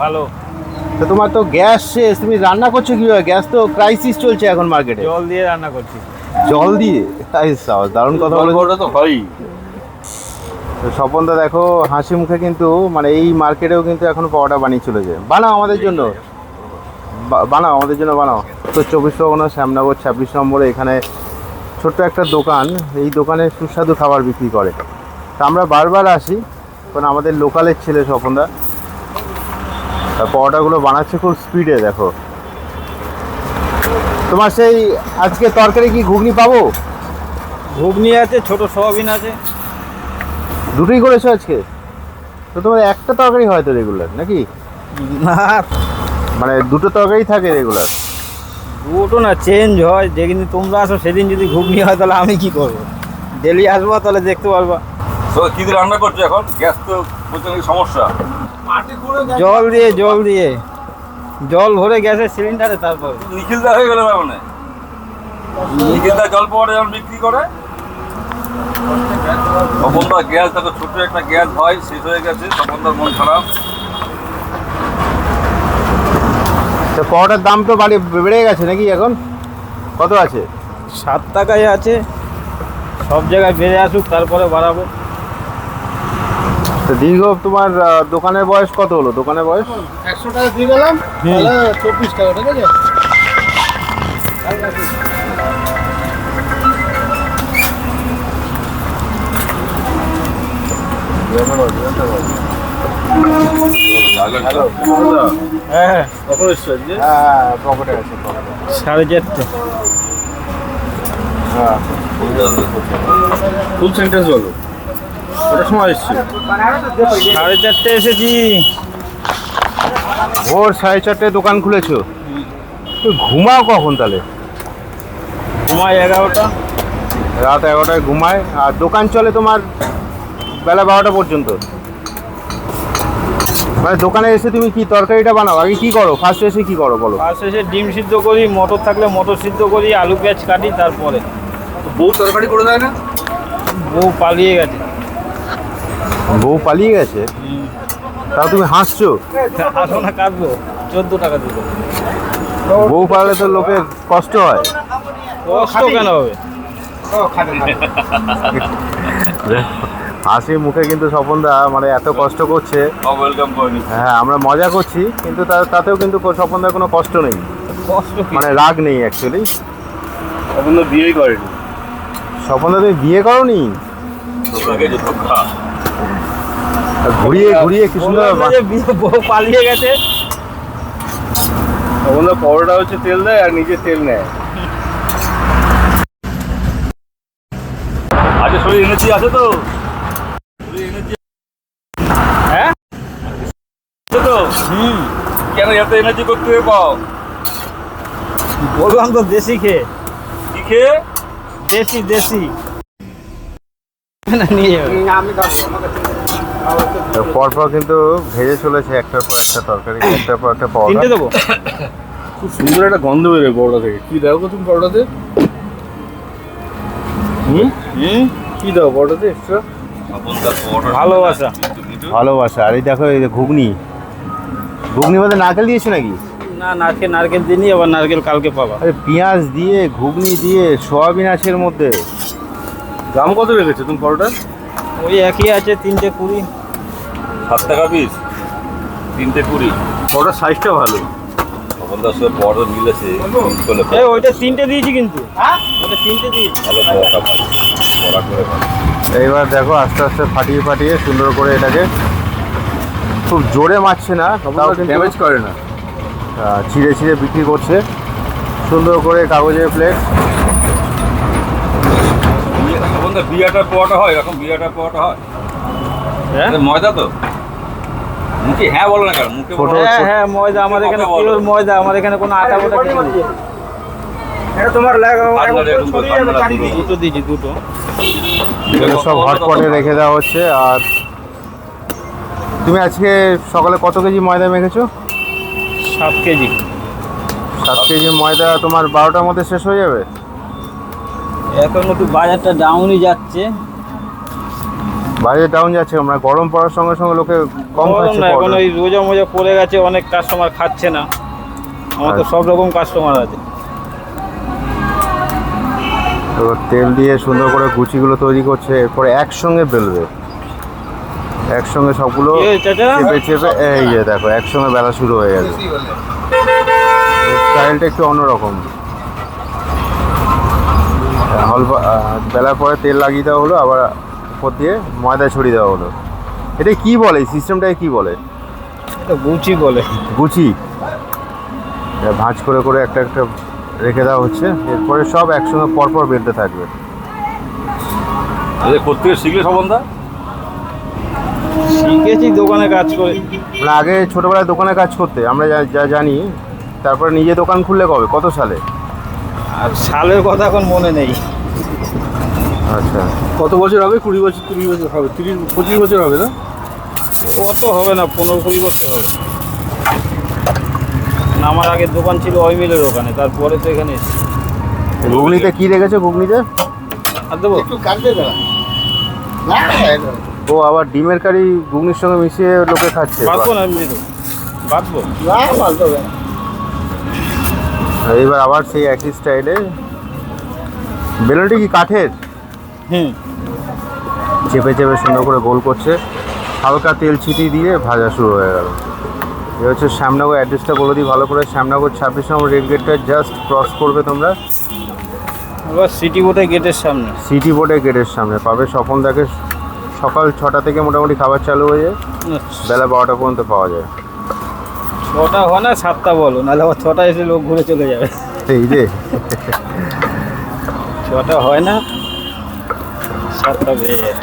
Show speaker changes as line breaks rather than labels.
ভালো।
তো তোমার তো গ্যাস শেষ, তুমি রান্না করছো কিভাবে? গ্যাস তো ক্রাইসিস চলছে এখন মার্কেটে।
জল দিয়ে রান্না করছি।
জল দিয়ে? তাই সাহস, দারুণ কথা বলে।
ওটা তো হয়ই।
তো স্বপনদা দেখো হাসি মুখে কিন্তু মানে এই মার্কেটেও কিন্তু এখন পাওয়াটা বানিয়ে চলেছে। বানাও আমাদের জন্য, বানাও আমাদের জন্য বানাও। তো 24 শ্যামনগর 26 নম্বরে এখানে ছোট্ট একটা দোকান, এই দোকানে সুস্বাদু খাবার বিক্রি করে। তা আমরা বারবার আসি, কারণ আমাদের লোকালের ছেলে স্বপনদা পরোটাগুলো বানাচ্ছে খুব স্পিডে। দেখো তোমার সেই আজকে তরকারি কি ঘুগনি পাবো?
ঘুগনি আছে, ছোট সয়াবিন আছে।
দুটোই করেছো আজকে? তো তোমার একটা তরকারি হয় তো রেগুলার নাকি?
না,
মানে দুটো তরকারি থাকে রেগুলার?
দুটো না, চেঞ্জ হয়। যেদিন তোমরা আসো সেদিন যদি ঘুগনি হয় তাহলে আমি কি করবো? ডেলি আসবো তাহলে দেখতে পারবা।
তো কি দিয়ে রান্না করছো এখন? গ্যাস তো প্রচন্ড সমস্যা।
জল দিয়ে জল ভরে গ্যাসের সিলিন্ডারে, তারপর
নিখিলদা হয়ে গেল না মানে? নিখিলদা জল পাওয়াটা যেমন বিক্রি করে, তপনদা গ্যাস, দেখো ছোট একটা গ্যাস হয়, শেষ হয়ে গেছে, তপনদার মন খারাপ।
তো পরোটার দাম তো বেড়ে গেছে নাকি? এখন কত আছে?
7 টাকায় আছে। সব জায়গায় বেড়ে আসুক, তারপরে বাড়াবো।
তো দীর্ঘ তোমার দোকানের বয়স কত হলো? দোকানের বয়স
100 টাকা দিয়ে গেলাম, তাহলে 24 টাকা, ঠিক আছে?
হ্যাঁ,
কখন এসছো আজকে?
হ্যাঁ পকেটে আছে,
4:30।
হ্যাঁ।
ফুল সেন্টেন্স বলো, কটার সময় এসছো?
4:30 এসেছি।
ভোর 4:30 দোকান খুলেছো? তুই ঘুমাও কখন তাহলে?
ঘুমাই 11টা।
রাত 11টায় ঘুমায়, আর দোকান চলে তোমার বেলা 12টা পর্যন্ত। মানে দোকানে এসে তুমি কি তরকারিটা বানাও? আগে কি করো? ফার্স্ট এসে কি করো বলো?
ফার্স্ট এসে ডিম সিদ্ধ করি, মটর থাকলে মটর সিদ্ধ করি, আলু পেঁয়াজ কাটি, তারপরে।
বউ তরকারি করে দেয় না?
বউ পালিয়ে গেছে।
বউ পালিয়ে গেছে? তাও তুমি হাসছো?
আসো না, কাটবো। 14 টাকা দিল।
বউ পালালে তো লোকের কষ্ট হয়।
কষ্ট কেন হবে?
হাসি মুখে কিন্তু স্বপনদা মানে এত কষ্ট করছে।
ওয়েলকাম করিনি।
হ্যাঁ আমরা মজা করছি, কিন্তু তাতেও কিন্তু স্বপনদার কোনো কষ্ট নেই,
কষ্ট কি?
মানে রাগ নেই অ্যাকচুয়ালি।
তখন তো বিয়েই করেনি।
স্বপনদা তুমি বিয়ে করোনি?
তোকে যে ধোকা।
ঘুরিয়ে ঘুরিয়ে কি সুন্দর
বললাম যে বউ পালিয়ে গেছে।
তখন তো পরোটা হচ্ছে তেল দেয় আর নিজে তেল নেয়। আজকে শরীর এনার্জি আছে তো? শরীর এনার্জি
হ্যাঁ,
আছে তো? কেন এত এনার্জি করতে পাও?
বললাম তো দেশি খেয়ে।
কি খেয়ে?
দেশি না, নিয়ে যাবে।
পরপর কিন্তু ভেজে চলেছে একটার পর একটা তরকারি, একটার পর একটা পরোটা।
3টে দেবো।
খুব সুন্দর একটা গন্ধ বেরোয় পরোটা থেকে। কি দাও গো তুমি পরোটাতে? কি দাও পরোটাতে এক্সট্রা?
ভালোবাসা।
ভালোবাসা। আর এই দেখো এই যে ঘুগনি, ঘুগনির মধ্যে নারকেল দিয়েছো নাকি?
না, নারকেল দিনই, আবার নারকেল কালকে পাবা।
আরে পেঁয়াজ দিয়ে, ঘুগনি দিয়ে, সয়াবিন আছে এর মধ্যে।
দাম কত রেখেছো তুমি পরোটা?
ওই একই আছে, 3টে 20।
7 টাকা পিস, 3টে 20। পরোটার সাইজটা ভালো। তপনদার সাথে পরোটা মিলেছে।
ওইটা 3টে দিয়েছি, কিন্তু ওটা 3টে দিয়েছি।
ভালো পরোটা, ভালো পরোটা করে ভালো।
এইবার দেখো আস্তে আস্তে ফাটিয়ে ফাটিয়ে সুন্দর করে এটাকে, খুব জোরে মারছে না, তাও কিন্তু
ড্যামেজ করে না।
ছিঁড়ে ছিঁড়ে বিক্রি করছে সুন্দর করে কাগজের প্লেট।
তপনদা বিয়াটার পরোটা হয়, এরকম বিয়াটার পরোটা হয়?
হ্যাঁ
ময়দা তো? মুখে হ্যাঁ বলো না কেন? মুখে বলো।
হ্যাঁ, ময়দা। আমার এখানে পিওর ময়দা, আমার এখানে কোনো আটা বোটা কিছু নেই। এটা তোমার দুটো দিয়েছি, দুটো।
এগুলো সব হটপটে রেখে দেওয়া হচ্ছে। আর তুমি আজকে সকালে কত কেজি ময়দা মেখেছো?
7 কেজি।
7 কেজি ময়দা তোমার 12টার মধ্যে শেষ হয়ে যাবে?
এখন একটু বাজারটা ডাউনই যাচ্ছে।
বাজেট ডাউন যাচ্ছে, আমরা গরম পড়ার সঙ্গে সঙ্গে লোকে কম
গরম
খাচ্ছে
না, এখন
পরোটা।
ওই রোজা মোজা পড়ে গেছে, অনেক কাস্টমার খাচ্ছে না। আমার তো
আচ্ছা।
সব রকম কাস্টমার আছে।
তো তেল দিয়ে সুন্দর করে গুচিগুলো তৈরি করছে, এরপরে একসঙ্গে বেলবে, একসঙ্গে সবগুলো
এ চাচা,
চেপে চেপে এই যে দেখো একসঙ্গে বেলা শুরু হয়ে গেছে। স্টাইলটা একটু অন্যরকম। হলবা বেলার পরে তেল লাগিয়ে দেওয়া হলো, আবার উপর দিয়ে ময়দা ছড়িয়ে দেওয়া হলো। এটা কি বলে, এই সিস্টেমটাকে কি বলে?
এটা গুচি বলে।
গুচি। এটা ভাঁজ করে করে একটা একটা রেখে দেওয়া হচ্ছে, এরপরে সব একসঙ্গে পরপর বেলতে থাকবে।
আরে কোথেকে শিখলে স্বপনদা?
শিখেছি দোকানে কাজ করে।
মানে আগে ছোটোবেলায় দোকানে কাজ করতে আমরা যা যা জানি, তারপরে নিজে দোকান খুললে কবে, কত সালে?
আর সালের কথা এখন মনে নেই।
আচ্ছা,
কত বছর হবে? 20 বছর, 30 বছর হবে, 30-25 বছর হবে না?
অত হবে না, 15-20 বছর হবে। না, আমার আগের দোকান ছিল ওই মিলের ওখানে, তারপরে তো এখানে এসেছি।
ঘুগনিতে কি রেখেছে ঘুগনিতে?
আর দেবো?
একটু কাটবে দাঁড়া। না, না,
ও আবার ডিমের কারি ঘুগনির সঙ্গে মিশিয়ে লোকে খাচ্ছে।
বাঁধবো না এমনি তো? বাঁধবো?
না, মালতে হবে না।
এইবার আবার সেই একই স্টাইলে। বেলনটি কি কাঠের?
হুম।
চেপে চেপে সুন্দর করে গোল করছে, হালকা তেল ছিটিয়ে দিয়ে ভাজা শুরু হয়ে গেল। এ হচ্ছে শ্যামনগর, অ্যাড্রেসটা বলে দিই ভালো করে। শ্যামনগর 26 নম্বর রেল গেটটা জাস্ট ক্রস করবে তোমরা,
এবার সিটি বোর্ডের গেটের সামনে।
সিটি বোর্ডের গেটের সামনে পাবে স্বপনদাকে। সকাল 6টা থেকে মোটামুটি খাবার চালু হয়ে যায়, বেলা 12টা পর্যন্ত পাওয়া যায়।
6টা হয় না, 7টা বলো, নাহলে আবার 6টা এসে লোক ঘুরে চলে যাবে।
এই যে
6টা হয় না, 7টা বেজে যায়।